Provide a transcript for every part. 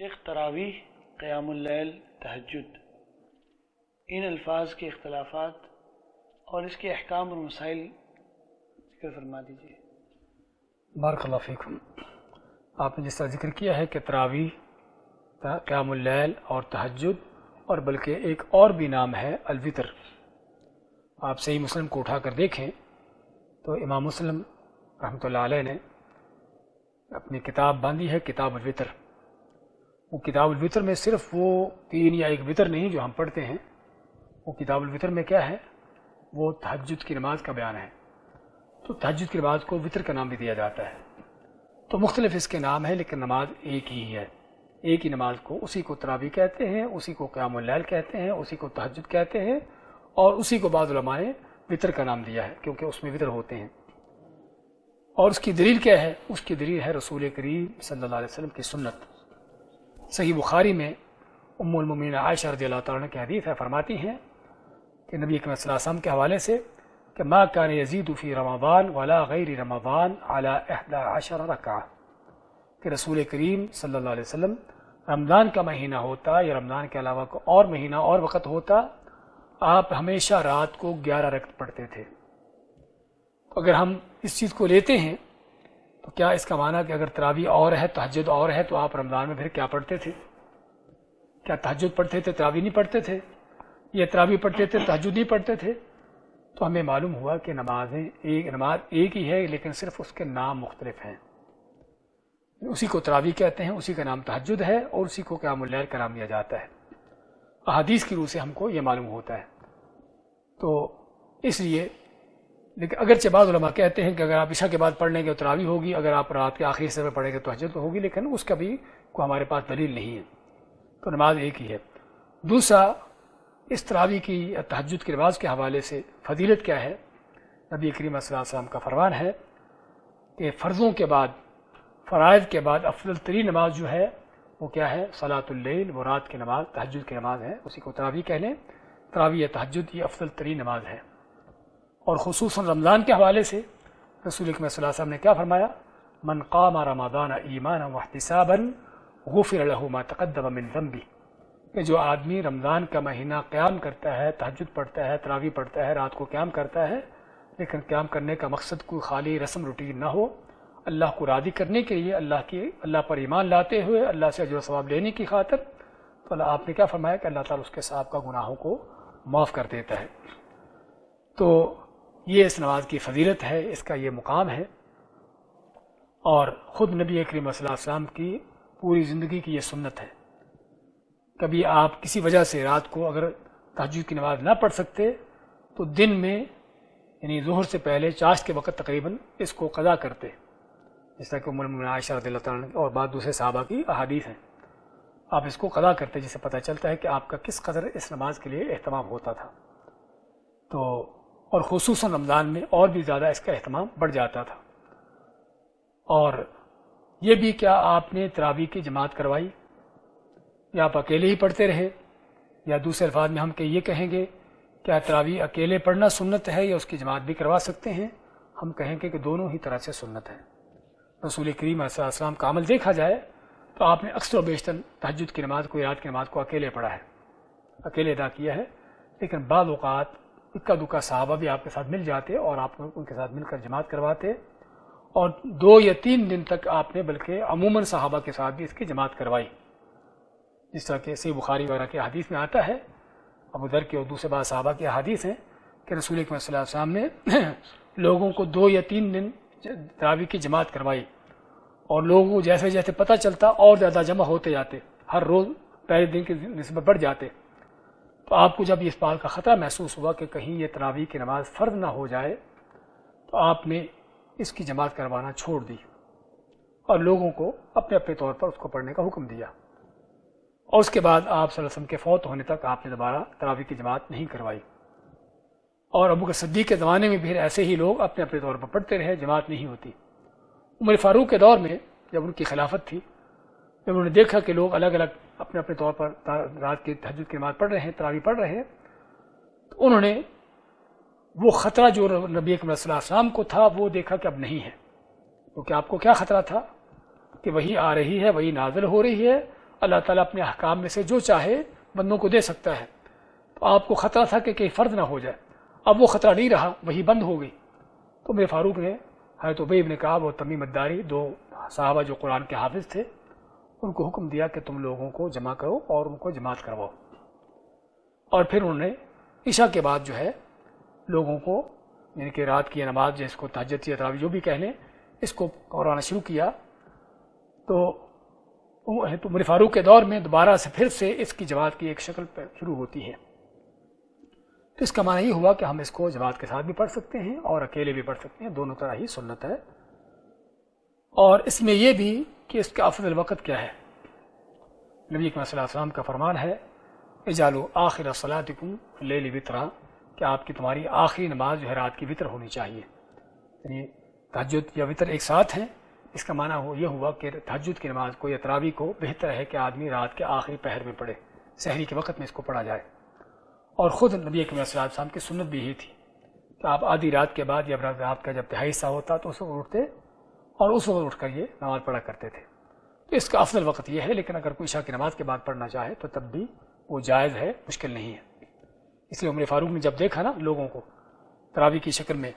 شیخ تراویح، قیام اللیل، تہجد، ان الفاظ کے اختلافات اور اس کے احکام اور مسائل ذکر فرما دیجیے۔ بارک اللہ فیکم۔ آپ نے جس طرح ذکر کیا ہے کہ تراویح، قیام اللیل اور تہجد، اور بلکہ ایک اور بھی نام ہے الوتر۔ آپ صحیح مسلم کو اٹھا کر دیکھیں تو امام مسلم رحمۃ اللہ علیہ نے اپنی کتاب باندھی ہے کتاب الوتر۔ وہ کتاب الوتر میں صرف وہ 3 یا 1 وتر نہیں جو ہم پڑھتے ہیں، وہ کتاب الوتر میں کیا ہے، وہ تہجد کی نماز کا بیان ہے۔ تو تہجد کی نماز کو وتر کا نام بھی دیا جاتا ہے۔ تو مختلف اس کے نام ہیں لیکن نماز ایک ہی ہے، ایک ہی نماز کو، اسی کو تراویح کہتے ہیں، اسی کو قیام اللیل کہتے ہیں، اسی کو تہجد کہتے ہیں، اور اسی کو بعض علماء نے وتر کا نام دیا ہے کیونکہ اس میں وتر ہوتے ہیں۔ اور اس کی دلیل کیا ہے؟ اس کی دلیل ہے رسول کریم صلی اللہ علیہ وسلم کی سنت۔ صحیح بخاری میں ام المؤمنین عائشہ رضی اللہ تعالیٰ عنہ کی حدیث ہے، فرماتی ہیں کہ نبی اکرم صلی اللہ علیہ وسلم کے حوالے سے کہ ما کان یزید فی رمضان ولا غیر رمضان علی 11 رکعہ، کہ رسول کریم صلی اللہ علیہ وسلم رمضان کا مہینہ ہوتا یا رمضان کے علاوہ کوئی اور مہینہ اور وقت ہوتا، آپ ہمیشہ رات کو 11 رکعت پڑھتے تھے۔ اگر ہم اس چیز کو لیتے ہیں تو کیا اس کا معنی کہ اگر تراویح اور ہے، تہجد اور ہے، تو آپ رمضان میں پھر کیا پڑھتے تھے؟ کیا تہجد پڑھتے تھے، تراویح نہیں پڑھتے تھے؟ یا تراویح پڑھتے تھے، تہجد نہیں پڑھتے تھے؟ تو ہمیں معلوم ہوا کہ نماز ایک ہی ہے لیکن صرف اس کے نام مختلف ہیں۔ اسی کو تراویح کہتے ہیں، اسی کا نام تہجد ہے، اور اسی کو قیام اللیل کا نام دیا جاتا ہے۔ احادیث کی روح سے ہم کو یہ معلوم ہوتا ہے۔ تو اس لیے لیکن اگرچہ بعض علماء کہتے ہیں کہ اگر آپ عشاء کے بعد پڑھ لیں گے تو تراویح ہوگی، اگر آپ رات کے آخری حصے میں پڑھیں گے تو تہجد ہوگی، لیکن اس کا بھی کوئی ہمارے پاس دلیل نہیں ہے۔ تو نماز ایک ہی ہے۔ دوسرا، اس تراویح کی یا تہجد کی نماز کے حوالے سے فضیلت کیا ہے؟ نبی کریم صلی اللہ علیہ وسلم کا فرمان ہے کہ فرضوں کے بعد، فرائض کے بعد افضل ترین نماز جو ہے وہ کیا ہے؟ صلاۃ اللیل، وہ رات کی نماز، تہجد کی نماز ہے، اسی کو تراویح کہہ لیں۔ تراویح یا تہجد یہ افضل ترین نماز ہے۔ اور خصوصاً رمضان کے حوالے سے رسول اکرم صلی اللہ علیہ وسلم نے کیا فرمایا؟ من قام رمضان ایمانا واحتسابا غفر له ما تقدم من ذنبه، کہ جو آدمی رمضان کا مہینہ قیام کرتا ہے، تہجد پڑھتا ہے، تراویح پڑھتا ہے، رات کو قیام کرتا ہے، لیکن قیام کرنے کا مقصد کوئی خالی رسم روٹین نہ ہو، اللہ کو راضی کرنے کے لیے، اللہ پر ایمان لاتے ہوئے اللہ سے اجر و ثواب لینے کی خاطر، تو اللہ آپ نے کیا فرمایا کہ اللہ تعالیٰ اس کے صاحب کا گناہوں کو معاف کر دیتا ہے۔ تو یہ اس نماز کی فضیلت ہے، اس کا یہ مقام ہے، اور خود نبی کریم صلی اللہ علیہ وسلم کی پوری زندگی کی یہ سنت ہے۔ کبھی آپ کسی وجہ سے رات کو اگر تہجد کی نماز نہ پڑھ سکتے تو دن میں یعنی ظہر سے پہلے چاشت کے وقت تقریباً اس کو قضا کرتے، جس طرح کہ ام المؤمنین عائشہ رضی اللہ تعالیٰ عنہ اور بعض دوسرے صحابہ کی احادیث ہیں۔ آپ اس کو قضا کرتے، جس سے پتہ چلتا ہے کہ آپ کا کس قدر اس نماز کے لیے اہتمام ہوتا تھا۔ تو اور خصوصاً رمضان میں اور بھی زیادہ اس کا اہتمام بڑھ جاتا تھا۔ اور یہ بھی کیا آپ نے تراویح کی جماعت کروائی، یا آپ اکیلے ہی پڑھتے رہے، یا دوسرے الفاظ میں ہم کہ یہ کہیں گے کیا تراویح اکیلے پڑھنا سنت ہے یا اس کی جماعت بھی کروا سکتے ہیں؟ ہم کہیں گے کہ دونوں ہی طرح سے سنت ہے۔ رسول کریم صلی اللہ علیہ وسلم کا عمل دیکھا جائے تو آپ نے اکثر و بیشتر تہجد کی نماز کو، رات کی نماز کو اکیلے پڑھا ہے، اکیلے ادا کیا ہے، لیکن بعض اوقات اکا دکا صحابہ بھی آپ کے ساتھ مل جاتے اور آپ ان کے ساتھ مل کر جماعت کرواتے، اور 2 یا 3 دن تک آپ نے بلکہ عموماً صحابہ کے ساتھ بھی اس کی جماعت کروائی، جس طرح کہ صحیح بخاری وغیرہ کے حدیث میں آتا ہے، ابو ذر کے اور دوسرے بعض صحابہ کے حدیث ہیں کہ رسول اکرم صلی اللہ علیہ وسلم نے لوگوں کو 2 یا 3 دن تراویح کی جماعت کروائی، اور لوگوں کو جیسے جیسے پتہ چلتا اور زیادہ جمع ہوتے جاتے، ہر روز پہلے دن کی نسبت بڑھ جاتے۔ تو آپ کو جب اس بات کا خطرہ محسوس ہوا کہ کہیں یہ تراویح کی نماز فرض نہ ہو جائے، تو آپ نے اس کی جماعت کروانا چھوڑ دی اور لوگوں کو اپنے اپنے طور پر اس کو پڑھنے کا حکم دیا، اور اس کے بعد آپ صلی اللہ علیہ وسلم کے فوت ہونے تک آپ نے دوبارہ تراویح کی جماعت نہیں کروائی۔ اور ابو بکر صدیق کے زمانے میں بھی ایسے ہی لوگ اپنے اپنے طور پر پڑھتے رہے، جماعت نہیں ہوتی۔ عمر فاروق کے دور میں جب ان کی خلافت تھی، جب انہوں نے دیکھا کہ لوگ الگ الگ اپنے اپنے طور پر رات کی تہجد کی نماز پڑھ رہے ہیں، تراویح پڑھ رہے ہیں، تو انہوں نے وہ خطرہ جو نبی اکرم صلی اللہ علیہ وسلم کو تھا وہ دیکھا کہ اب نہیں ہے، کیونکہ آپ کو کیا خطرہ تھا کہ وہی آ رہی ہے، وہی نازل ہو رہی ہے، اللہ تعالیٰ اپنے احکام میں سے جو چاہے بندوں کو دے سکتا ہے. تو آپ کو خطرہ تھا کہ کہیں فرض نہ ہو جائے، اب وہ خطرہ نہیں رہا، وہی بند ہو گئی. تو عمر فاروق نے حضرت ابی بن کعب اور تمیم الداری، 2 صحابہ جو قرآن کے حافظ تھے، ان کو حکم دیا کہ تم لوگوں کو جمع کرو اور ان کو جماعت کرواؤ. اور پھر انہوں نے عشاء کے بعد جو ہے لوگوں کو، یعنی کہ رات کی نماز جس کو تہجد یا تراویح جو بھی کہہ لیں، اس کو قرانا شروع کیا. تو عمر فاروق کے دور میں دوبارہ سے پھر سے اس کی جماعت کی ایک شکل شروع ہوتی ہے. تو اس کا معنی یہ ہوا کہ ہم اس کو جماعت کے ساتھ بھی پڑھ سکتے ہیں اور اکیلے بھی پڑھ سکتے ہیں، دونوں طرح ہی سنت ہے. اور اس میں یہ بھی کہ اس کا افضل وقت کیا ہے. نبی کریم صلی اللہ علیہ وسلم کا فرمان ہے اجعلوا آخر صلاتکم اللیل وطرا، کہ آپ کی تمہاری آخری نماز جو ہے رات کی وطر ہونی چاہیے. یعنی تہجد یا وطر ایک ساتھ ہیں. اس کا معنی یہ ہوا کہ تہجد کی نماز کو یا تراویح کو بہتر ہے کہ آدمی رات کے آخری پہر میں پڑھے، سحری کے وقت میں اس کو پڑھا جائے. اور خود نبی کریم صلی اللہ علیہ وسلم کی سنت بھی یہی تھی کہ آپ آدھی رات کے بعد یا رات کا جب تہائی حصہ ہوتا تو اس وقت اٹھتے اور اس وقت اٹھ کر یہ نماز پڑھا کرتے تھے. تو اس کا افضل وقت یہ ہے، لیکن اگر کوئی عشاء کی نماز کے بعد پڑھنا چاہے تو تب بھی وہ جائز ہے، مشکل نہیں ہے. اس لیے عمر فاروق نے جب دیکھا نا لوگوں کو تراویح کی شکل میں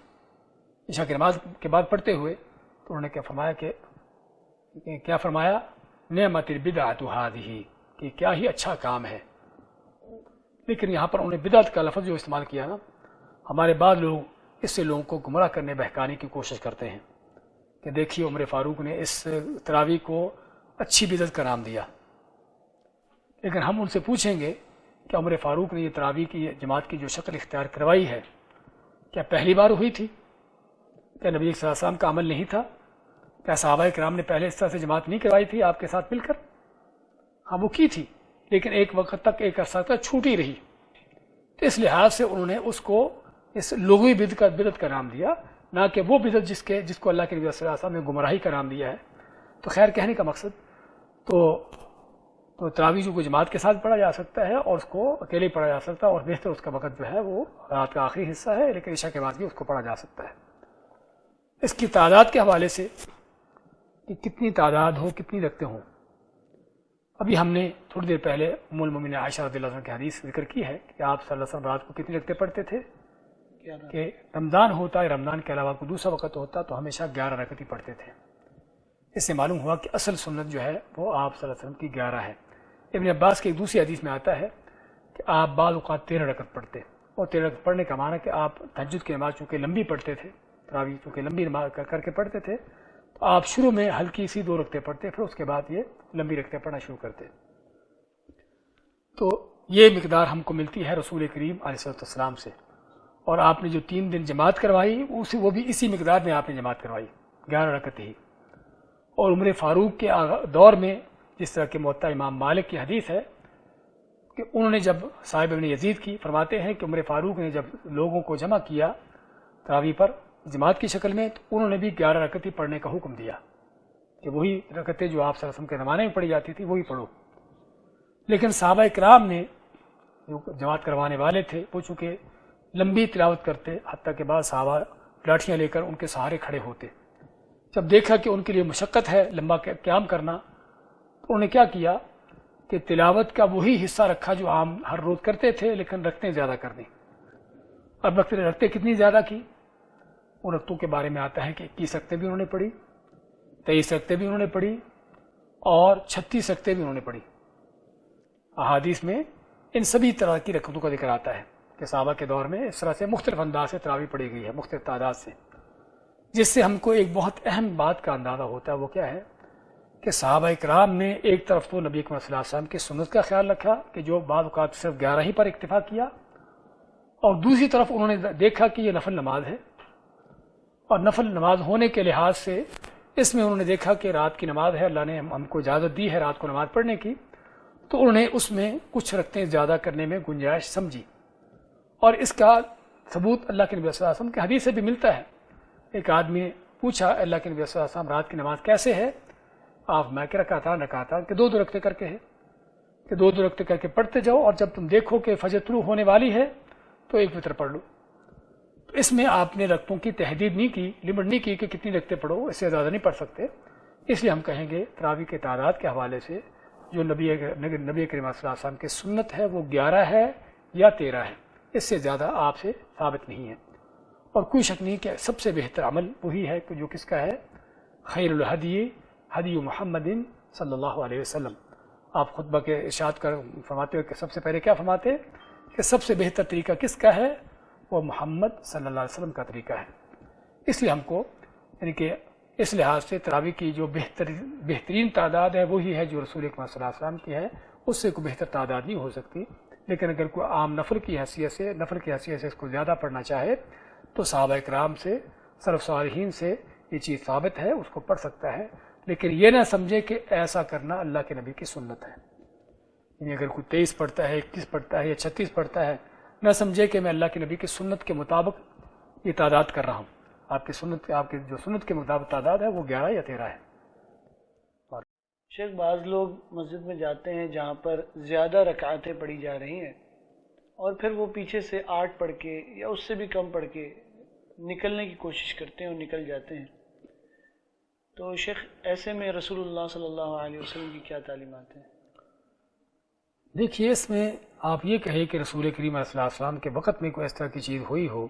عشاء کی نماز کے بعد پڑھتے ہوئے، تو انہوں نے کیا فرمایا نعمت البدعۃ ھذہ، کہ کیا ہی اچھا کام ہے. لیکن یہاں پر انہوں نے بدعت کا لفظ جو استعمال کیا نا، ہمارے بعض لوگ اس سے لوگوں کو گمراہ کرنے بہکانے کی کوشش کرتے ہیں کہ دیکھیے عمر فاروق نے اس تراویح کو اچھی بدعت کا نام دیا. لیکن ہم ان سے پوچھیں گے کہ عمر فاروق نے یہ تراویح کی جماعت کی جو شکل اختیار کروائی ہے، کیا پہلی بار ہوئی تھی؟ کیا نبی صلی اللہ علیہ وسلم کا عمل نہیں تھا؟ کیا صحابہ کرام نے پہلے اس طرح سے جماعت نہیں کروائی تھی آپ کے ساتھ مل کر؟ ہاں وہ کی تھی، لیکن ایک وقت تک، ایک عرصہ تک چھوٹی رہی. تو اس لحاظ سے انہوں نے اس کو اس لغوی بدعت کا نام دیا، نہ کہ وہ بدعت جس کو اللہ کے نبی صلی اللہ علیہ وسلم نے گمراہی کا نام دیا ہے. تو خیر کہنے کا مقصد تو تراویح کو جماعت کے ساتھ پڑھا جا سکتا ہے اور اس کو اکیلے پڑھا جا سکتا ہے، اور بہتر اس کا وقت جو ہے وہ رات کا آخری حصہ ہے، لیکن عشاء کے بعد بھی اس کو پڑھا جا سکتا ہے. اس کی تعداد کے حوالے سے کہ کتنی تعداد ہو، کتنی رکھتے ہوں، ابھی ہم نے تھوڑی دیر پہلے ام المومنین عائشہ رضی اللہ عنہ کی حدیث ذکر کی ہے کہ آپ صلی اللہ علیہ وسلم رات کو کتنی رکعتیں پڑھتے تھے، کہ رمضان ہوتا ہے، رمضان کے علاوہ کوئی دوسرا وقت ہوتا تو ہمیشہ 11 رکعتیں پڑھتے تھے. اس سے معلوم ہوا کہ اصل سنت جو ہے وہ آپ صلی اللہ علیہ وسلم کی 11 ہے. ابن عباس کی ایک دوسری حدیث میں آتا ہے کہ آپ بعض اوقات 13 رکعت پڑھتے، اور 13 رکعت پڑھنے کا معنی کہ آپ تہجد کی نماز چونکہ لمبی پڑھتے تھے، تراویح چونکہ لمبی نماز کر کے پڑھتے تھے، تو آپ شروع میں ہلکی سی 2 رکعتیں پڑھتے، پھر اس کے بعد یہ لمبی رکعتیں پڑھنا شروع کرتے. تو یہ مقدار ہم کو ملتی ہے رسول کریم علیہ السلام سے. اور آپ نے جو 3 دن جماعت کروائی وہ بھی اسی مقدار میں آپ نے جماعت کروائی، 11 رکعت ہی. اور عمر فاروق کے دور میں جس طرح کہ موطا امام مالک کی حدیث ہے کہ انہوں نے جب صاحب ابن یزید کی فرماتے ہیں کہ عمر فاروق نے جب لوگوں کو جمع کیا تراویح پر جماعت کی شکل میں، تو انہوں نے بھی 11 رکعتیں پڑھنے کا حکم دیا کہ وہی رکعتیں جو آپ صلی اللہ علیہ وسلم کے زمانے میں پڑھی جاتی تھی وہی پڑھو. لیکن صحابہ کرام نے جو جماعت کروانے والے تھے وہ چونکہ لمبی تلاوت کرتے، حتیٰ کہ بعض صحابہ لاٹھیاں لے کر ان کے سہارے کھڑے ہوتے. جب دیکھا کہ ان کے لیے مشقت ہے لمبا قیام کرنا، تو انہوں نے کیا کیا کہ تلاوت کا وہی حصہ رکھا جو عام ہر روز کرتے تھے، لیکن رکھتے زیادہ کر دیں. اب رکھتے کتنی زیادہ کی؟ ان رکتوں کے بارے میں آتا ہے کہ 21 رکعتیں بھی انہوں نے پڑھی، 23 رکعتیں بھی انہوں نے پڑھی، اور 36 رکعتیں بھی انہوں نے پڑھی. احادیث میں ان سبھی طرح کی رکعتوں کا ذکر آتا ہے کہ صحابہ کے دور میں اس طرح سے مختلف انداز سے تراویح پڑھی گئی ہے، مختلف تعداد سے. جس سے ہم کو ایک بہت اہم بات کا اندازہ ہوتا ہے، وہ کیا ہے کہ صحابہ کرام نے ایک طرف تو نبی کریم صلی اللہ علیہ وسلم کی سنت کا خیال رکھا کہ جو بعض اوقات صرف 11 ہی پر اکتفا کیا، اور دوسری طرف انہوں نے دیکھا کہ یہ نفل نماز ہے، اور نفل نماز ہونے کے لحاظ سے اس میں انہوں نے دیکھا کہ رات کی نماز ہے، اللہ نے ہم کو اجازت دی ہے رات کو نماز پڑھنے کی، تو انہوں نے اس میں کچھ رکعتیں زیادہ کرنے میں گنجائش سمجھی. اور اس کا ثبوت اللہ کے نبی صلی اللہ علیہ وسلم کی حدیث سے بھی ملتا ہے. ایک آدمی نے پوچھا اللہ کے نبی صلی اللہ علیہ وسلم رات کی نماز کیسے ہے؟ آپ میں کہ رکعتان کہ 2 رکعتیں کر کے ہے، کہ 2 رکعتیں کر کے پڑھتے جاؤ، اور جب تم دیکھو کہ فجر طلوع ہونے والی ہے تو ایک وتر پڑھ لو. تو اس میں آپ نے رکعتوں کی تحدید نہیں کی، لمٹ نہیں کی کہ کتنی رکعتیں پڑھو، اس سے زیادہ نہیں پڑھ سکتے. اس لیے ہم کہیں گے تراویح کے تعداد کے حوالے سے جو نبی کریم صلی اللہ علیہ وسلم کی سنت ہے وہ 11 ہے یا 13 ہے، اس سے زیادہ آپ سے ثابت نہیں ہے۔ اور کوئی شک نہیں کہ سب سے بہتر عمل وہی ہے جو کس کا ہے، خیر الہدی ہدی محمد صلی اللہ علیہ وسلم۔ آپ خطبہ کے ارشاد کر فرماتے ہو کہ سب سے پہلے کیا فرماتے ہیں کہ سب سے بہتر طریقہ کس کا ہے، وہ محمد صلی اللہ علیہ وسلم کا طریقہ ہے۔ اس لیے ہم کو یعنی کہ اس لحاظ سے تراویح کی جو بہترین تعداد ہے وہی ہے جو رسول اکرم صلی اللہ علیہ وسلم کی ہے، اس سے کوئی بہتر تعداد نہیں ہو سکتی۔ لیکن اگر کوئی عام نفل کی حیثیت سے اس کو زیادہ پڑھنا چاہے تو صحابہ اکرام سے، سلف صالحین سے یہ چیز ثابت ہے، اس کو پڑھ سکتا ہے، لیکن یہ نہ سمجھے کہ ایسا کرنا اللہ کے نبی کی سنت ہے۔ یعنی اگر کوئی 23 پڑھتا ہے، 21 پڑھتا ہے یا 36 پڑھتا ہے، نہ سمجھے کہ میں اللہ کے نبی کی سنت کے مطابق یہ تعداد کر رہا ہوں۔ آپ کی جو سنت کے مطابق تعداد ہے وہ 11 یا 13 ہے۔ شیخ بعض لوگ مسجد میں جاتے ہیں جہاں پر زیادہ رکعتیں پڑھی جا رہی ہیں اور پھر وہ پیچھے سے 8 پڑھ کے یا اس سے بھی کم پڑھ کے نکلنے کی کوشش کرتے ہیں اور نکل جاتے ہیں، تو شیخ ایسے میں رسول اللہ صلی اللہ علیہ وسلم کی کیا تعلیمات ہیں؟ دیکھیے، اس میں آپ یہ کہیں کہ رسول کریم علیہ السلام کے وقت میں کوئی اس طرح کی چیز ہوئی ہو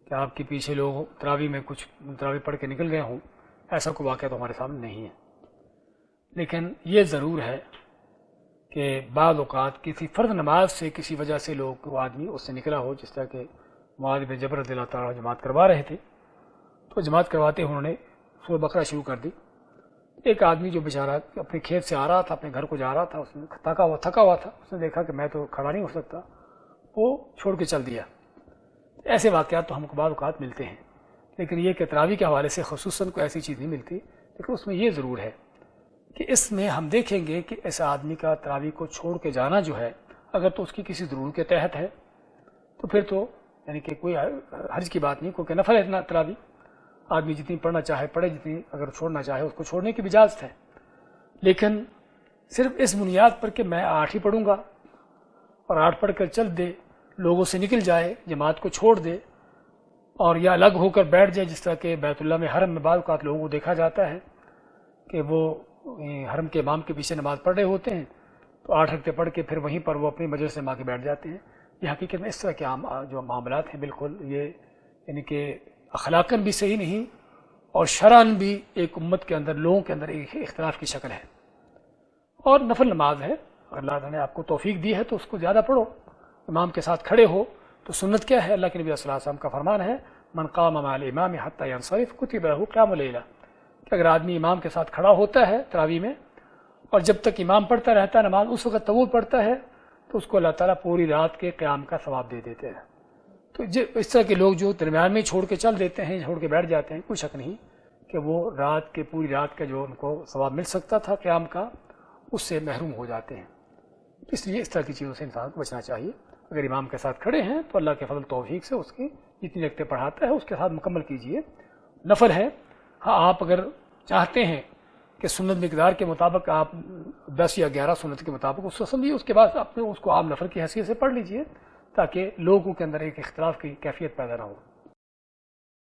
کہ آپ کے پیچھے لوگ تراویح میں کچھ تراویح پڑھ کے نکل گئے ہوں، ایسا کوئی واقعہ تو ہمارے سامنے نہیں ہے۔ لیکن یہ ضرور ہے کہ بعض اوقات کسی فرض نماز سے کسی وجہ سے لوگ آدمی اس سے نکلا ہو، جس طرح کہ معاذ بن جبل رضی اللہ تعالیٰ جماعت کروا رہے تھے، تو جماعت کرواتے انہوں نے سورہ بقرہ شروع کر دی۔ ایک آدمی جو بیچارہ اپنے کھیت سے آ رہا تھا، اپنے گھر کو جا رہا تھا، اس نے تھکا ہوا تھا، اس نے دیکھا کہ میں تو کھڑا نہیں ہو سکتا، وہ چھوڑ کے چل دیا۔ ایسے واقعات تو ہم کو بعض اوقات ملتے ہیں، لیکن یہ کہ تراویح کے حوالے سے خصوصاً کوئی ایسی چیز نہیں ملتی۔ لیکن اس میں یہ ضرور ہے کہ اس میں ہم دیکھیں گے کہ ایسا آدمی کا تراویح کو چھوڑ کے جانا جو ہے، اگر تو اس کی کسی ضرورت کے تحت ہے تو پھر تو یعنی کہ کوئی حرج کی بات نہیں، کیونکہ نفل ہے اتنا تراویح، آدمی جتنی پڑھنا چاہے پڑھے، جتنی اگر چھوڑنا چاہے اس کو چھوڑنے کی بھی اجازت ہے۔ لیکن صرف اس بنیاد پر کہ میں 8 ہی پڑھوں گا اور 8 پڑھ کر چل دے، لوگوں سے نکل جائے، جماعت کو چھوڑ دے اور یا الگ ہو کر بیٹھ جائے، جس طرح کہ بیت اللہ میں حرم میں بعض اوقات لوگوں کو دیکھا جاتا ہے کہ وہ حرم کے امام کے پیچھے نماز پڑھ رہے ہوتے ہیں تو 8 رکعتیں پڑھ کے پھر وہیں پر وہ اپنی مجلس میں آ کے بیٹھ جاتے ہیں۔ یہ حقیقت میں اس طرح کے جو معاملات ہیں بالکل یہ یعنی کہ اخلاقاً بھی صحیح نہیں اور شرعاً بھی ایک امت کے اندر لوگوں کے اندر ایک اختلاف کی شکل ہے۔ اور نفل نماز ہے، اگر اللہ تعالیٰ نے آپ کو توفیق دی ہے تو اس کو زیادہ پڑھو، امام کے ساتھ کھڑے ہو۔ تو سنت کیا ہے؟ اللہ کے نبی صلی اللہ علیہ وسلم کا فرمان ہے، من قام مع الامام حتی ینصرف کتب له قیام اللیلہ، کہ اگر آدمی امام کے ساتھ کھڑا ہوتا ہے تراویح میں اور جب تک امام پڑھتا رہتا ہے نماز، اس وقت طول پڑھتا ہے، تو اس کو اللہ تعالیٰ پوری رات کے قیام کا ثواب دے دیتے ہیں۔ تو اس طرح کے لوگ جو درمیان میں چھوڑ کے چل دیتے ہیں، چھوڑ کے بیٹھ جاتے ہیں، کوئی شک نہیں کہ وہ پوری رات کا جو ان کو ثواب مل سکتا تھا قیام کا، اس سے محروم ہو جاتے ہیں۔ اس لیے اس طرح کی چیزوں سے انسان کو بچنا چاہیے۔ اگر امام کے ساتھ کھڑے ہیں تو اللہ کے فضل توفیق سے اس کی جتنی رکعتیں پڑھاتا ہے اس کے ساتھ مکمل کیجیے، نفل ہے۔ ہاں، آپ اگر چاہتے ہیں کہ سنت مقدار کے مطابق آپ 10 یا 11 سنت کے مطابق اس کو سمجھیے، اس کے بعد آپ اس کو عام نفل کی حیثیت سے پڑھ لیجیے تاکہ لوگوں کے اندر ایک اختلاف کی کیفیت پیدا نہ ہو۔